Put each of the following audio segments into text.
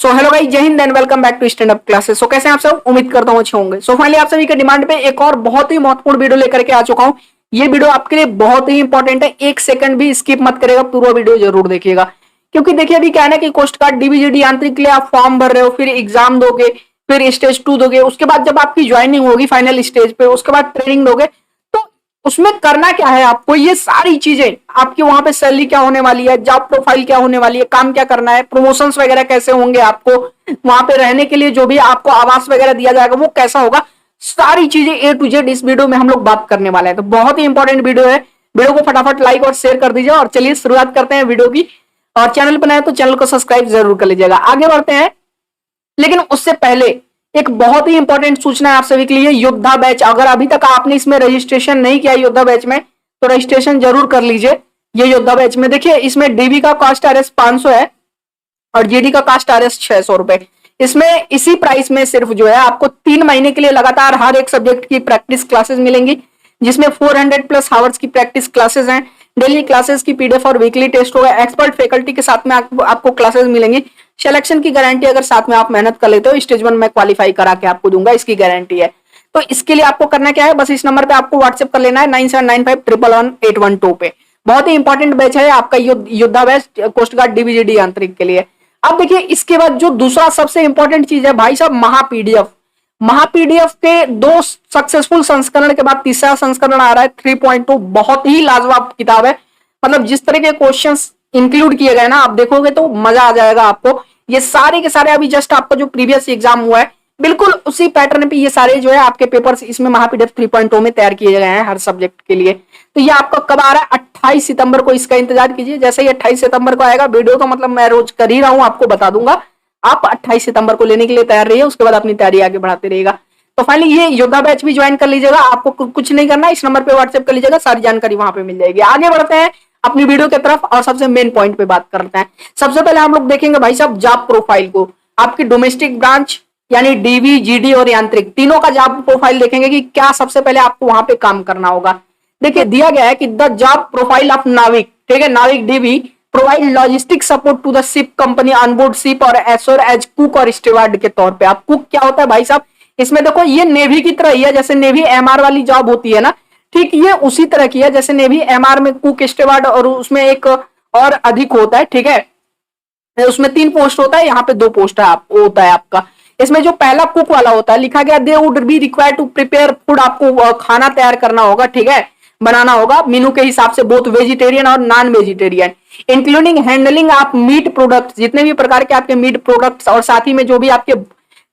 सो hello guys, जय हिंद and welcome back to Stand Up Classes. So कैसे हैं आप सब? उम्मीद करता हूं अच्छे होंगे। सो फाइनली आप सभी के डिमांड पे एक और बहुत ही महत्वपूर्ण वीडियो लेकर के आ चुका हूं। ये वीडियो आपके लिए बहुत ही इंपॉर्टेंट है, एक सेकंड भी स्किप मत करेगा, पूरा वीडियो जरूर देखिएगा। क्योंकि देखिए अभी क्या है ना कि कोस्ट गार्ड डीबीजीडी यांत्रिक के लिए आप फॉर्म भर रहे हो, फिर एग्जाम दोगे, फिर स्टेज 2 दोगे, उसके बाद जब आपकी ज्वाइनिंग होगी फाइनल स्टेज पे, उसके बाद ट्रेनिंग दोगे, तो उसमें करना क्या है आपको, ये सारी चीजें आपकी वहां पे सैलरी क्या होने वाली है, जॉब प्रोफाइल क्या होने वाली है, काम क्या करना है, प्रमोशंस वगैरह कैसे होंगे, आपको वहां पे रहने के लिए जो भी आपको आवास वगैरह दिया जाएगा वो कैसा होगा, सारी चीजें ए टू जेड इस वीडियो में हम लोग बात करने वाले हैं। तो बहुत ही इंपॉर्टेंट वीडियो है, वीडियो को फटाफट लाइक और शेयर कर दीजिए। और चलिए शुरुआत करते हैं वीडियो की। और चैनल पर नए तो चैनल को सब्सक्राइब जरूर कर लीजिएगा। आगे बढ़ते हैं, लेकिन उससे पहले एक बहुत ही इंपॉर्टेंट सूचना है आप सभी के लिए। योद्धा बैच, अगर अभी तक आपने इसमें रजिस्ट्रेशन नहीं किया योद्धा बैच में, तो रजिस्ट्रेशन जरूर कर लीजिए। ये योद्धा बैच में देखिए, इसमें डीबी का कास्ट आरएस 500 है और जीडी का कास्ट आरएस 600 रुपए। इसमें इसी प्राइस में सिर्फ जो है आपको 3 महीने के लिए लगातार हर एक सब्जेक्ट की प्रैक्टिस क्लासेस मिलेंगी, जिसमें 400 प्लस आवर्स की प्रैक्टिस क्लासेस हैं। डेली क्लासेस की पीडीएफ और वीकली टेस्ट होगा। एक्सपर्ट फैकल्टी के साथ में आपको क्लासेस मिलेंगी। सिलेक्शन की गारंटी अगर साथ में आप मेहनत कर लेते हो, स्टेज 1 में क्वालिफाई करा के आपको दूंगा, इसकी गारंटी है। तो इसके लिए आपको करना क्या है, बस इस नंबर पे आपको व्हाट्सएप कर लेना है 9795111812 पे। बहुत ही इंपॉर्टेंट बैच है आपका योद्धा बैच, कोस्ट गार्ड डीबीजीडी यांत्रिक के लिए। अब देखिए इसके बाद जो दूसरा सबसे इंपॉर्टेंट चीज है भाई साहब, महापीडीएफ। महापीडीएफ के 2 सक्सेसफुल संस्करण के बाद तीसरा संस्करण आ रहा है 3.2। बहुत ही लाजवाब किताब है, मतलब जिस तरह के क्वेश्चंस इंक्लूड किए गए ना, आप देखोगे तो मजा आ जाएगा आपको। ये सारे के सारे अभी जस्ट आपका जो प्रीवियस एग्जाम हुआ है, बिल्कुल उसी पैटर्न पे ये सारे जो है आपके पेपर्स इसमें महापीडीएफ 3.2 में तैयार किए गए हैं हर सब्जेक्ट के लिए। तो ये आपका कब आ रहा है? 28 सितंबर को। इसका इंतजार कीजिए। जैसे ही 28 सितंबर को आएगा वीडियो, तो मतलब मैं रोज कर ही रहा हूं, आपको बता दूंगा। आप 28 सितंबर को लेने के लिए तैयार रहिए, उसके बाद अपनी तैयारी आगे बढ़ाते रहिएगा। तो फाइनली ये योद्धा बैच भी ज्वाइन कर लीजिएगा। आपको कुछ नहीं करना, इस नंबर पे व्हाट्सएप कर लीजिएगा, सारी जानकारी वहां पे मिल जाएगी। आगे बढ़ते हैं अपनी वीडियो की तरफ और सबसे मेन पॉइंट पे बात करते हैं। सबसे पहले हम लोग देखेंगे भाई साहब जॉब प्रोफाइल को। आपकी डोमेस्टिक ब्रांच यानी डीवी, जीडी और यांत्रिक, तीनों का जॉब प्रोफाइल देखेंगे कि क्या सबसे पहले आपको वहां पे काम करना होगा। देखिए दिया गया है कि द जॉब प्रोफाइल ऑफ नाविक, ठीक है, नाविक DB provide logistic support to the ship company on board ship और एसोर एज कुक और स्टीवर्ड के तौर पे। आप कुक क्या होता है भाई साहब, इसमें देखो ये नेवी की तरह ही है, जैसे नेवी एमआर वाली जॉब होती है ना, ठीक ये उसी तरह की है। जैसे नेवी एमआर में कुक, स्टीवर्ड और उसमें एक और अधिक होता है, ठीक है, उसमें 3 पोस्ट होता है, यहाँ पे 2 पोस्ट होता है आपका। इसमें जो पहला कुक वाला होता है, लिखा गया they would be required to prepare food, आपको खाना तैयार करना होगा, ठीक है, बनाना होगा मेनू के हिसाब से, बोथ वेजिटेरियन और non vegetarian, including handling of meat products, जितने भी प्रकार के आपके मीट प्रोडक्ट्स और साथ ही में जो भी आपके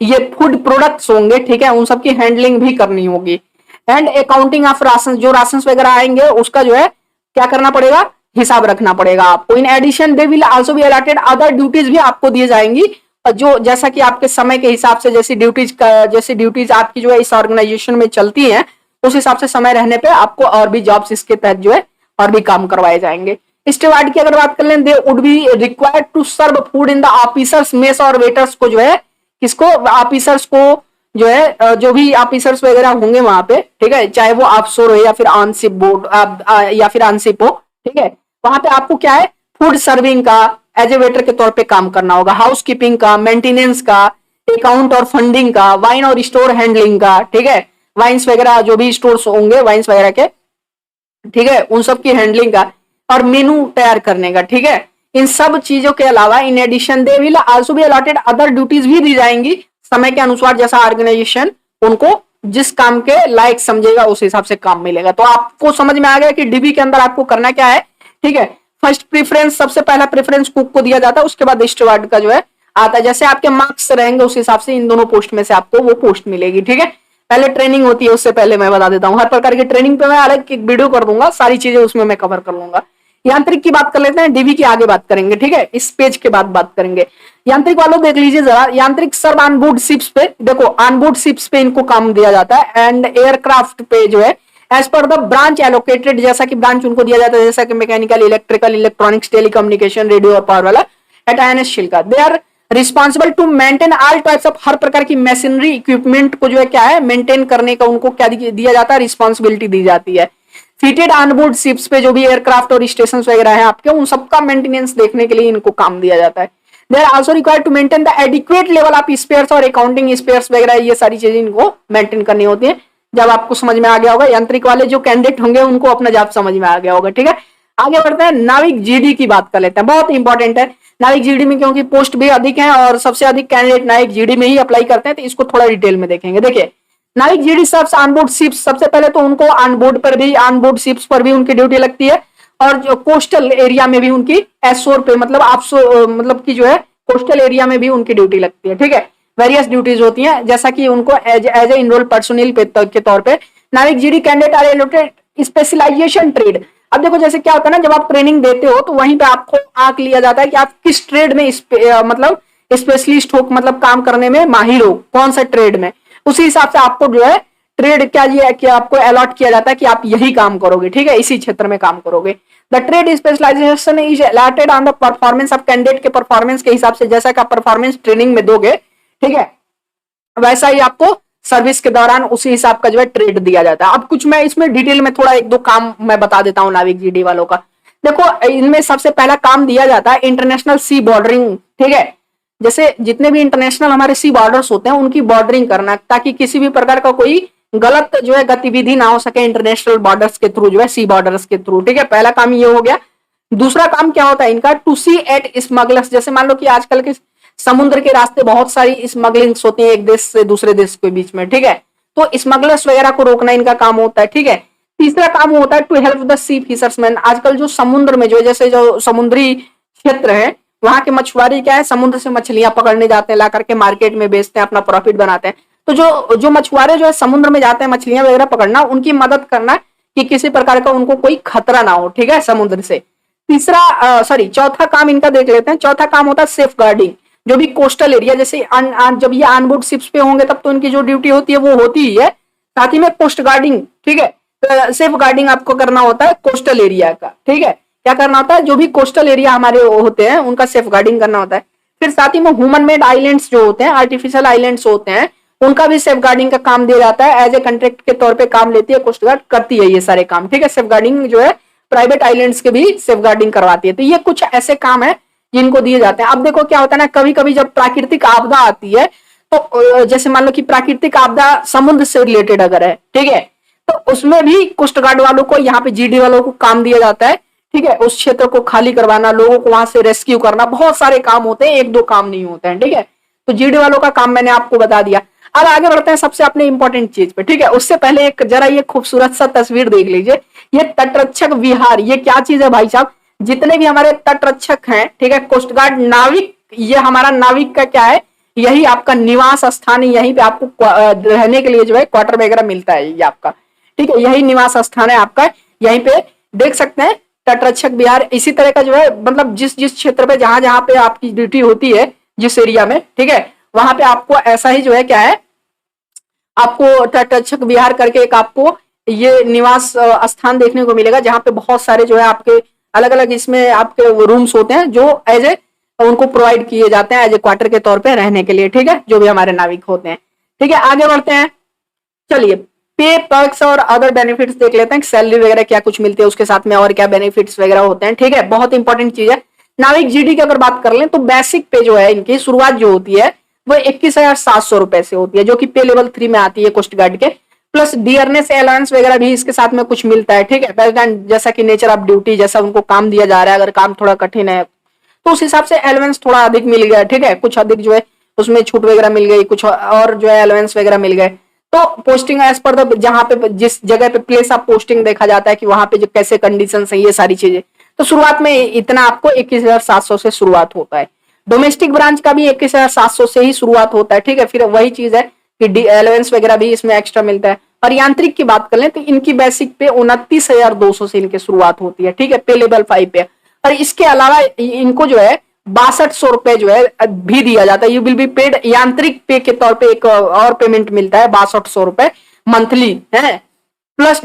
ये फूड प्रोडक्ट्स होंगे, ठीक है, उन सबकी हैंडलिंग भी करनी होगी। एंड अकाउंटिंग ऑफ राशन, जो राशन वगैरह आएंगे उसका जो है क्या करना पड़ेगा, हिसाब रखना पड़ेगा आपको। In addition they will also be allotted other duties भी आपको दिए जाएंगी, जो जैसा कि आपके समय के हिसाब से जैसी ड्यूटीज आपकी जो है इस ऑर्गेनाइजेशन में चलती है, उस हिसाब से समय रहने पे आपको और भी जॉब्स इसके तहत जो है और भी काम करवाए जाएंगे। स्टीवर्ड की अगर बात कर लें, they would be required to serve food in the officers mess, और वेटर्स को जो है किसको, ऑफिसर्स को जो है जो भी ऑफिसर्स वगैरह होंगे वहां पे, ठीक है, चाहे वो ऑफशोर हो या फिर ऑनशिप बोर्ड या फिर ऑनशिप हो, ठीक है, वहां पे आपको क्या है फूड सर्विंग का एज ए वेटर के तौर पे काम करना होगा, हाउस कीपिंग का, मेंटेनेंस का, अकाउंट और फंडिंग का, वाइन और स्टोर हैंडलिंग का, ठीक है, वाइन्स वगैरह जो भी स्टोर्स होंगे वाइन्स वगैरह के, ठीक है, उन सब की हैंडलिंग का, और मेनू तैयार करने का, ठीक है। इन सब चीजों के अलावा in addition they will also be allotted other duties भी दी जाएंगी समय के अनुसार, जैसा ऑर्गेनाइजेशन उनको जिस काम के लायक समझेगा उस हिसाब से काम मिलेगा। तो आपको समझ में आ गया कि डीबी के अंदर आपको करना क्या है, ठीक है। फर्स्ट प्रेफरेंस, सबसे पहला प्रेफरेंस कुक को दिया जाता है, उसके बाद स्टीवर्ड का जो है आता है। जैसे आपके मार्क्स रहेंगे उस हिसाब से इन दोनों पोस्ट में से आपको वो पोस्ट मिलेगी, ठीक है। पहले ट्रेनिंग होती है, उससे पहले मैं बता देता हूँ, हर प्रकार की ट्रेनिंग पे मैं अलग एक वीडियो कर दूंगा, सारी चीजें उसमें मैं कवर कर लूंगा। यांत्रिक की बात कर लेते हैं, डीबी की आगे बात करेंगे, ठीक है, इस पेज के बाद बात करेंगे। यांत्रिक वालों देख लीजिए जरा, यांत्रिक सर्व ऑनबोर्ड शिप्स पे, देखो ऑनबोर्ड शिप्स पे इनको काम दिया जाता है, एंड एयरक्राफ्ट पे जो है as per the branch allocated, जैसा कि ब्रांच उनको दिया जाता है, जैसा कि mechanical, electrical, electronics, telecommunication, radio और पावर वाला at INS Chilka. They are responsible to maintain all types of, हर प्रकार की मशीनरी इक्विपमेंट को जो है क्या है मेंटेन करने का उनको क्या दिया जाता है, रिस्पॉन्सिबिलिटी दी जाती है। फिटेड ऑनबोर्ड शिप्स पे जो भी एयरक्राफ्ट और स्टेशन वगैरह है आपके, उन सबका मेंटेनेंस देखने के लिए इनको काम दिया जाता है। They are also required to maintain the adequate level of spares और अकाउंटिंग स्पेयर्स वगैरह, ये सारी चीजें इनको मेंटेन करनी होती है। जब आपको समझ में आ गया होगा, यांत्रिक वाले जो कैंडिडेट होंगे उनको अपना जॉब समझ में आ गया होगा, ठीक है। आगे बढ़ते हैं, नाविक जीडी की बात कर लेते हैं, बहुत इंपॉर्टेंट है नाविक जीडी में, क्योंकि पोस्ट भी अधिक है और सबसे अधिक कैंडिडेट नाविक जीडी में ही अप्लाई करते हैं, तो इसको थोड़ा डिटेल में देखेंगे। देखिए नाविक जीडी सर्व्स ऑनबोर्ड शिप्स, सबसे पहले तो उनको ऑनबोर्ड पर भी, ऑनबोर्ड शिप्स पर भी उनकी ड्यूटी लगती है, और जो कोस्टल एरिया में भी उनकी एसोर पे, मतलब ऑफशोर, मतलब की जो है कोस्टल एरिया में भी उनकी ड्यूटी लगती है, ठीक है। वेरियस ड्यूटीज होती हैं, जैसा कि उनको एज ए इनरोल पर्सोनल के तौर पे नाविक GD candidate are allotted specialisation trade. अब देखो जैसे क्या होता है ना, जब आप ट्रेनिंग देते हो तो वहीं पे आपको आंक लिया जाता है कि आप किस ट्रेड में मतलब स्पेशलिस्ट हो, मतलब काम करने में माहिर हो, कौन सा ट्रेड में, उसी हिसाब से आपको जो है ट्रेड क्या ये कि आपको अलॉट किया जाता है कि आप यही काम करोगे, ठीक है, इसी क्षेत्र में काम करोगे। The trade specialisation is allotted on the performance of candidate के परफॉर्मेंस के हिसाब से, जैसा कि आप परफॉर्मेंस ट्रेनिंग में दोगे, ठीक है, वैसा ही आपको सर्विस के दौरान उसी हिसाब का जो है ट्रेड दिया जाता है। अब कुछ मैं इसमें डिटेल में थोड़ा एक दो काम मैं बता देता हूं नाविक जीडी वालों का। देखो इनमें सबसे पहला काम दिया जाता है इंटरनेशनल सी बॉर्डरिंग, ठीक है, जैसे जितने भी इंटरनेशनल हमारे सी बॉर्डर्स होते हैं उनकी बॉर्डरिंग करना, ताकि किसी भी प्रकार का कोई गलत जो है गतिविधि ना हो सके इंटरनेशनल बॉर्डर्स के थ्रू, जो है सी बॉर्डर्स के थ्रू, ठीक है, पहला काम ये हो गया। दूसरा काम क्या होता है इनका, टू सी एट स्मगलर्स, जैसे मान लो कि आजकल के समुद्र के रास्ते बहुत सारी स्मगलिंग्स होती है एक देश से दूसरे देश के बीच में, ठीक है, तो स्मगलर्स वगैरह को रोकना इनका काम होता है, ठीक है। तीसरा काम होता है टू हेल्प द सी फिशर्समैन, आजकल जो समुद्र में जो जैसे जो समुद्री क्षेत्र है वहां के मछुआरे क्या है, समुद्र से मछलियां पकड़ने जाते हैं, ला करके मार्केट में बेचते हैं, अपना प्रॉफिट बनाते हैं। तो जो मछुआरे जो है समुद्र में जाते हैं मछलियां वगैरह पकड़ना, उनकी मदद करना कि किसी प्रकार का उनको कोई खतरा ना हो, ठीक है, समुद्र से। चौथा काम इनका देख लेते हैं। चौथा काम होता है सेफ गार्डिंग, जो भी कोस्टल एरिया, जैसे जब ये ऑनबोर्ड शिप्स पे होंगे तब तो इनकी जो ड्यूटी होती है वो होती ही है, साथ ही में कोस्ट गार्डिंग, ठीक है, तो सेफ गार्डिंग आपको करना होता है कोस्टल एरिया का, ठीक है, क्या करना होता है, जो भी कोस्टल एरिया हमारे होते हैं उनका सेफ गार्डिंग करना होता है। फिर साथ ही में ह्यूमन मेड आइलैंड्स जो होते हैं, आर्टिफिशियल आइलैंड्स होते हैं, उनका भी सेफ गार्डिंग का काम दिया जाता है, एज ए कॉन्ट्रैक्ट के तौर पे काम लेती है कोस्ट गार्ड, करती है ये सारे काम, ठीक है। सेफ गार्डिंग जो है प्राइवेट आइलैंड्स के भी सेफ गार्डिंग करवाती है। तो ये कुछ ऐसे काम है जिनको दिए जाते हैं। अब देखो क्या होता है ना, कभी कभी जब प्राकृतिक आपदा आती है तो जैसे मान लो कि प्राकृतिक आपदा समुद्र से रिलेटेड अगर है, ठीक है, तो उसमें भी कोस्ट गार्ड वालों को, यहाँ पे जीडी वालों को काम दिया जाता है, ठीक है, उस क्षेत्र को खाली करवाना, लोगों को वहां से रेस्क्यू करना, बहुत सारे काम होते हैं, एक दो काम नहीं होते हैं, ठीक है। तो जीडी वालों का काम मैंने आपको बता दिया। अब आगे बढ़ते हैं सबसे अपने इंपॉर्टेंट चीज पे, ठीक है। उससे पहले एक जरा ये खूबसूरत सा तस्वीर देख लीजिए, ये तटरक्षक विहार, ये क्या चीज है भाई साहब, जितने भी हमारे तटरक्षक हैं, ठीक है, कोस्ट गार्ड नाविक, ये हमारा नाविक का क्या है, यही आपका निवास स्थान है, यहीं पे आपको रहने के लिए जो है क्वार्टर वगैरह मिलता है ये आपका, ठीक है, यही निवास स्थान है आपका, यहीं पे देख सकते हैं तटरक्षक विहार। इसी तरह का जो है मतलब जिस जिस क्षेत्र पे जहां जहां पे आपकी ड्यूटी होती है, जिस एरिया में, ठीक है, वहां पे आपको ऐसा ही जो है क्या है, आपको तटरक्षक विहार करके एक आपको ये निवास स्थान देखने को मिलेगा, जहां पे बहुत सारे जो है आपके अलग अलग इसमें आपके रूम्स होते हैं जो एज ए उनको प्रोवाइड किए जाते हैं एज ए क्वार्टर के तौर पे रहने के लिए, ठीक है, जो भी हमारे नाविक होते हैं, ठीक है। आगे बढ़ते हैं, चलिए पे पर्क्स और अदर बेनिफिट्स देख लेते हैं, सैलरी वगैरह क्या कुछ मिलती है, उसके साथ में और क्या बेनिफिट्स वगैरह होते हैं, ठीक है, बहुत इंपॉर्टेंट चीज है। नाविक जीडी की अगर बात कर लें तो बेसिक पे जो है इनकी शुरुआत जो होती है वो 21,700 रुपए से होती है, जो कि पे लेवल 3 में आती है कोस्ट गार्ड के, प्लस डियरनेस अलाउंस वगैरह भी इसके साथ में कुछ मिलता है, ठीक है, बेस्ड ऑन जैसा कि नेचर ऑफ ड्यूटी, जैसा उनको काम दिया जा रहा है, अगर काम थोड़ा कठिन है तो उस हिसाब से अलाउंस थोड़ा अधिक मिल गया, ठीक है, कुछ अधिक जो है उसमें छूट वगैरह मिल गई, कुछ और जो है अलाउंस वगैरह मिल गए। तो पोस्टिंग एज पर द जहां पे जिस जगह पे प्लेस ऑफ पोस्टिंग देखा जाता है कि वहां पे जो कैसे कंडीशन है, ये सारी चीजें, तो शुरुआत में इतना आपको 21,700 से शुरुआत होता है। डोमेस्टिक ब्रांच का भी 21,700 से ही शुरुआत होता है, ठीक है, फिर वही चीज है कि अलाउंस वगैरह भी इसमें एक्स्ट्रा मिलता है। और यांत्रिक की बात कर लें तो इनकी बेसिक पे 29,200 से इनकी शुरुआत होती है, ठीक है, पे लेवल 5 पे। और इसके अलावा इनको जो है 6200 रुपए जो है भी दिया जाता है, यू विल बी पेड, यांत्रिक पे के तौर पे एक और पेमेंट मिलता है 6200 रुपए मंथली है, प्लस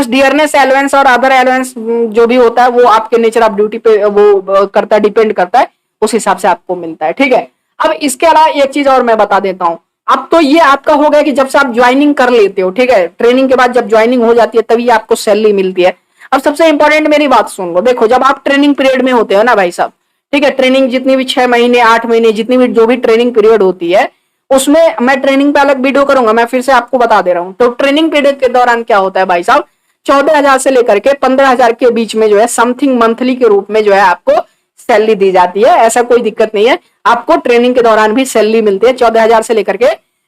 डियरनेस अलाउंस और अदर अलाउंस जो भी होता है वो आपके नेचर ऑफ ड्यूटी पे वो करता है, डिपेंड करता है, उस हिसाब से आपको मिलता है, ठीक है। अब इसके अलावा एक चीज और मैं बता देता हूं, अब तो ये आपका हो गया कि जब से आप ज्वाइनिंग कर लेते हो, ठीक है, ट्रेनिंग के बाद जब ज्वाइनिंग हो जाती है तभी आपको सैलरी मिलती है। अब सबसे इंपॉर्टेंट मेरी बात सुन लो, देखो जब आप ट्रेनिंग पीरियड में होते हो ना भाई साहब, ठीक है, ट्रेनिंग जितनी भी 6 महीने 8 महीने जितनी भी जो भी ट्रेनिंग पीरियड होती है, उसमें मैं ट्रेनिंग पे अलग वीडियो करूंगा, मैं फिर से आपको बता दे रहा हूं। तो ट्रेनिंग पीरियड के दौरान क्या होता है भाई साहब, 14,000 से लेकर के 15,000 के बीच में जो है समथिंग मंथली के रूप में जो है आपको सैलरी दी जाती है। ऐसा कोई दिक्कत नहीं है, आपको ट्रेनिंग के दौरान भी सैलरी मिलती है 14,000 से लेकर के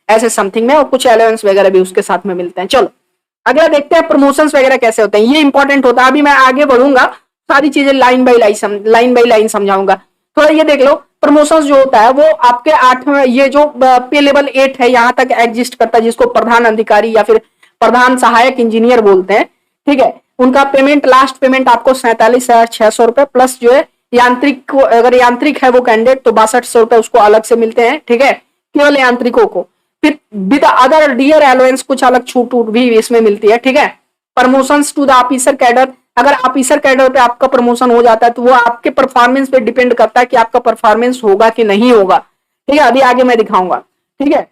ऐसे समथिंग में, और कुछ अलाउंस वगैरह भी उसके साथ में मिलते हैं। चलो अगला देखते हैं प्रमोशंस वगैरह कैसे होते हैं, ये इंपॉर्टेंट होता है। अभी मैं आगे बढ़ूंगा, सारी चीजें लाइन बाय लाइन समझाऊंगा। थोड़ा ये देख लो, प्रमोशंस जो होता है वो आपके 8वें, ये जो पे लेवल 8 है यहाँ तक एग्जिस्ट करता है, जिसको प्रधान अधिकारी या फिर प्रधान सहायक इंजीनियर बोलते हैं। ठीक है, उनका पेमेंट, लास्ट पेमेंट आपको 47,600 रुपए प्लस जो है यांत्रिक को, अगर यांत्रिक है वो कैंडिडेट तो 6200 रुपए उसको अलग से मिलते हैं। ठीक है, केवल यांत्रिकों को। फिर विद अदर डियर अलाउंस कुछ अलग छूट भी इसमें मिलती है। ठीक है, promotions to the officer cadre, अगर ऑफिसर कैडर पे आपका प्रमोशन हो जाता है तो वो आपके परफॉर्मेंस पे डिपेंड करता है कि आपका परफॉर्मेंस होगा कि नहीं होगा। ठीक है, अभी आगे मैं दिखाऊंगा। ठीक है,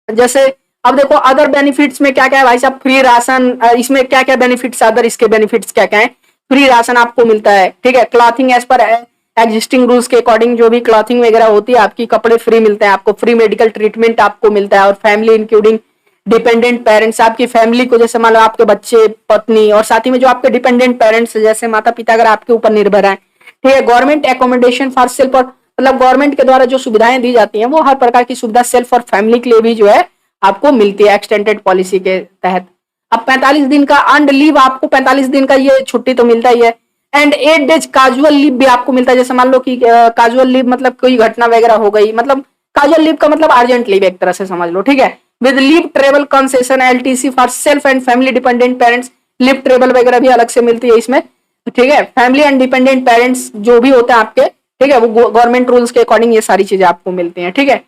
जैसे अब देखो अदर बेनिफिट्स में क्या क्या है भाई साहब, फ्री राशन, इसमें क्या क्या बेनिफिट्स, अदर इसके बेनिफिट्स क्या क्या है। फ्री राशन आपको मिलता है। ठीक है, clothing as per existing rules के अकॉर्डिंग जो भी क्लॉथिंग वगैरह होती है आपकी, कपड़े फ्री मिलते हैं आपको, फ्री मेडिकल ट्रीटमेंट आपको मिलता है, और फैमिली इंक्लूडिंग डिपेंडेंट पेरेंट्स, आपकी फैमिली को, जैसे मान लो आपके बच्चे, पत्नी, और साथ ही में जो आपके डिपेंडेंट पेरेंट्स जैसे माता पिता अगर आपके ऊपर निर्भर हैं। ठीक है, गवर्नमेंट एकोमोडेशन फॉर सेल्फ, और मतलब गवर्नमेंट के द्वारा जो सुविधाएं दी जाती हैं वो हर प्रकार की सुविधा सेल्फ और फैमिली के लिए भी जो है आपको मिलती है एक्सटेंडेड पॉलिसी के तहत। अब 45 दिन का अर्न्ड लीव, आपको 45 दिन का ये छुट्टी तो मिलता ही है, एंड 8 डेज काजुअल लीव भी आपको मिलता है। जैसे मान लो कि काजुअल लीव मतलब कोई घटना वगैरह हो गई, मतलब काजुअल लीव का मतलब अर्जेंट लीव एक तरह से समझ लो। ठीक है, with leave travel concession LTC for self and family dependent parents, leave travel वगैरह भी अलग से मिलती है इसमें। ठीक है, फैमिली एंड डिपेंडेंट पेरेंट्स जो भी होते हैं आपके, ठीक है, वो गवर्नमेंट रूल्स के अकॉर्डिंग ये सारी चीजें आपको मिलती हैं। ठीक है,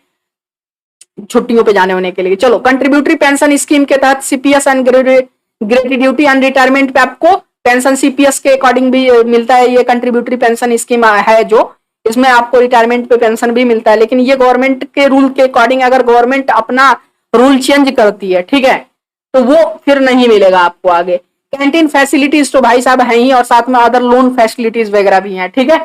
छुट्टियों पे जाने होने के लिए। चलो, कंट्रीब्यूटरी पेंशन स्कीम के तहत CPS and gratuity and retirement पे आपको पेंशन सीपीएस के अकॉर्डिंग भी मिलता है। ये कंट्रीब्यूटरी पेंशन स्कीम है जो, इसमें आपको रिटायरमेंट पे पेंशन भी मिलता है, लेकिन ये गवर्नमेंट के रूल के अकॉर्डिंग, अगर गवर्नमेंट अपना रूल चेंज करती है, ठीक है, तो वो फिर नहीं मिलेगा आपको आगे। कैंटीन फैसिलिटीज तो भाई साहब है ही, और साथ में अदर लोन फैसिलिटीज वगैरह भी हैं। ठीक है,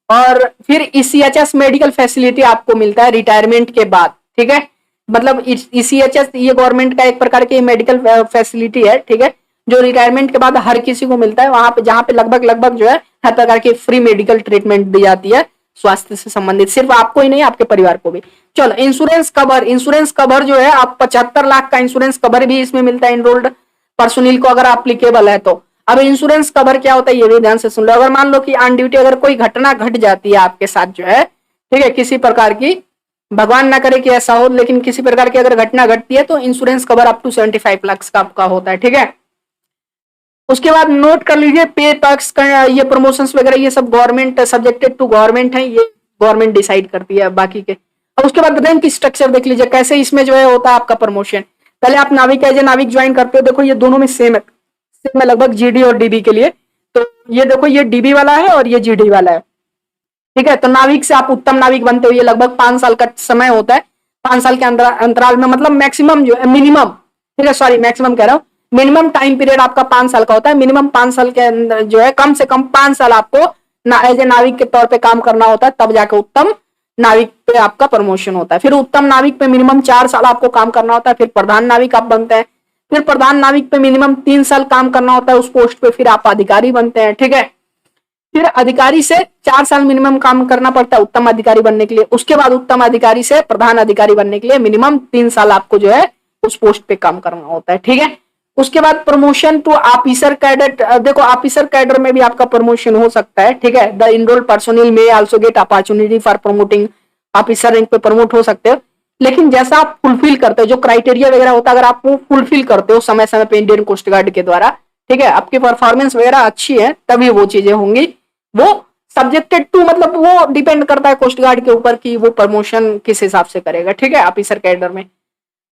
और फिर ईसीएचएस मेडिकल फैसिलिटी आपको मिलता है रिटायरमेंट के बाद। ठीक है, मतलब ईसीएचएस ये गवर्नमेंट का एक प्रकार की मेडिकल फैसिलिटी है। ठीक है, जो रिटायरमेंट के बाद हर किसी को मिलता है, वहां पे जहां पे लगभग जो है हर प्रकार की फ्री मेडिकल ट्रीटमेंट दी जाती है स्वास्थ्य से संबंधित, सिर्फ आपको ही नहीं आपके परिवार को भी। चलो, इंश्योरेंस कवर, इंश्योरेंस कवर जो है आप 75 लाख का इंश्योरेंस कवर भी इसमें मिलता है इनरोल्ड पर्सोनिल को, अगर एप्लीकेबल है तो। अब इंश्योरेंस कवर क्या होता है ये भी ध्यान से सुन लो। अगर मान लो कि ऑन ड्यूटी अगर कोई घटना घट जाती है आपके साथ जो है, ठीक है, किसी प्रकार की, भगवान ना करे कि ऐसा हो, लेकिन किसी प्रकार की अगर घटना घटती है तो insurance cover up to 75 lakh का आपका होता है। ठीक है, उसके बाद नोट कर लीजिए पे टैक्स, ये प्रमोशंस वगैरह ये सब गवर्नमेंट सब्जेक्टेड टू गवर्नमेंट है, ये गवर्नमेंट डिसाइड करती है बाकी के। और उसके बाद रैंक स्ट्रक्चर देख लीजिए कैसे इसमें जो है होता है आपका प्रमोशन। पहले आप नाविक एज ए नाविक ज्वाइन करते हो, देखो ये दोनों में सेम है लगभग, जीडी और डीबी के लिए। तो ये देखो ये डीबी वाला है और ये जीडी वाला है। ठीक है, तो नाविक से आप उत्तम नाविक बनते हो, ये लगभग 5 साल का समय होता है। 5 साल के अंतराल में, मतलब मैक्सिमम जो है मिनिमम, ठीक है, सॉरी मैक्सिमम कह रहा हूँ, मिनिमम टाइम पीरियड आपका 5 साल का होता है। मिनिमम 5 साल के अंदर जो है कम से कम 5 साल आपको एज ए नाविक के तौर पे काम करना होता है, तब जाके उत्तम नाविक पे आपका प्रमोशन होता है। फिर उत्तम नाविक पे मिनिमम 4 साल आपको काम करना होता है, फिर प्रधान नाविक आप बनते हैं। फिर प्रधान नाविक पे मिनिमम 3 साल काम करना होता है उस पोस्ट पे, फिर आप अधिकारी बनते हैं। ठीक है, फिर अधिकारी से 4 साल मिनिमम काम करना पड़ता है उत्तम अधिकारी बनने के लिए। उसके बाद उत्तम अधिकारी से प्रधान अधिकारी बनने के लिए मिनिमम 3 साल आपको जो है उस पोस्ट पे काम करना होता है। ठीक है, उसके बाद प्रमोशन टू ऑफिसर कैडेट, देखो ऑफिसर कैडर में भी आपका प्रमोशन हो सकता है। ठीक है, द इनरोल्ड पर्सोनिल में also get opportunity for promoting, officer rank पे प्रमोट हो सकते हो, लेकिन जैसा आप फुलफिल करते हो जो क्राइटेरिया वगैरह होता है, अगर आप वो फुलफिल करते हो समय समय पे इंडियन कोस्ट गार्ड के द्वारा, ठीक है, आपकी परफॉर्मेंस वगैरह अच्छी है, तभी वो चीजें होंगी। वो सब्जेक्टेड टू, मतलब वो डिपेंड करता है कोस्ट गार्ड के ऊपर कि वो प्रमोशन किस हिसाब से करेगा। ठीक है, ऑफिसर कैडर में।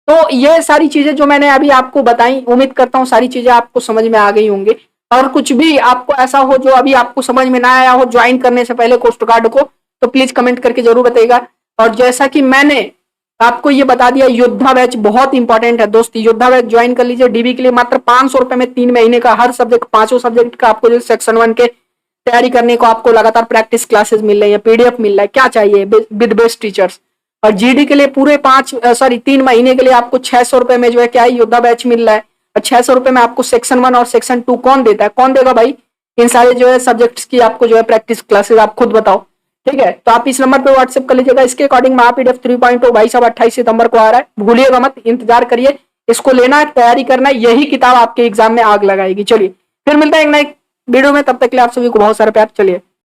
तो ये सारी चीजें जो मैंने अभी आपको बताई, उम्मीद करता हूँ सारी चीजें आपको समझ में आ गई होंगी। और कुछ भी आपको ऐसा हो जो अभी आपको समझ में ना आया हो ज्वाइन करने से पहले कोस्ट गार्ड को, तो प्लीज कमेंट करके जरूर बताइएगा। और जैसा कि मैंने आपको ये बता दिया, योद्धा बैच बहुत इंपॉर्टेंट है दोस्त, योद्धा बैच ज्वाइन कर लीजिए। डीबी के लिए मात्र 500 रुपए में 3 महीने का हर सब्जेक्ट, 5 सब्जेक्ट का आपको जो सेक्शन 1 के तैयारी करने को आपको लगातार प्रैक्टिस क्लासेस मिल रही है, पीडीएफ मिल रहा है, क्या चाहिए विद बेस्ट टीचर्स। और जीडी के लिए पूरे 3 महीने के लिए आपको 600 रुपए में जो है क्या है योद्धा बैच मिल रहा है। और 600 रुपए में आपको सेक्शन 1 और सेक्शन 2 कौन देता है, कौन देगा भाई, इन सारे जो है सब्जेक्ट्स की आपको जो है प्रैक्टिस क्लासेस, आप खुद बताओ। ठीक है, तो आप इस नंबर पे व्हाट्सएप कर लीजिएगा। इसके अकॉर्डिंग महापीडीएफ 3.0 भाई साहब 28 सितंबर को आ रहा है, भूलिएगा मत, इंतजार करिए, इसको लेना है, तैयारी करना है, यही किताब आपके एग्जाम में आग लगाएगी। चलिए फिर मिलता है एक नए वीडियो में, तब तक के लिए आप सभी को बहुत सारा प्यार। चलिए।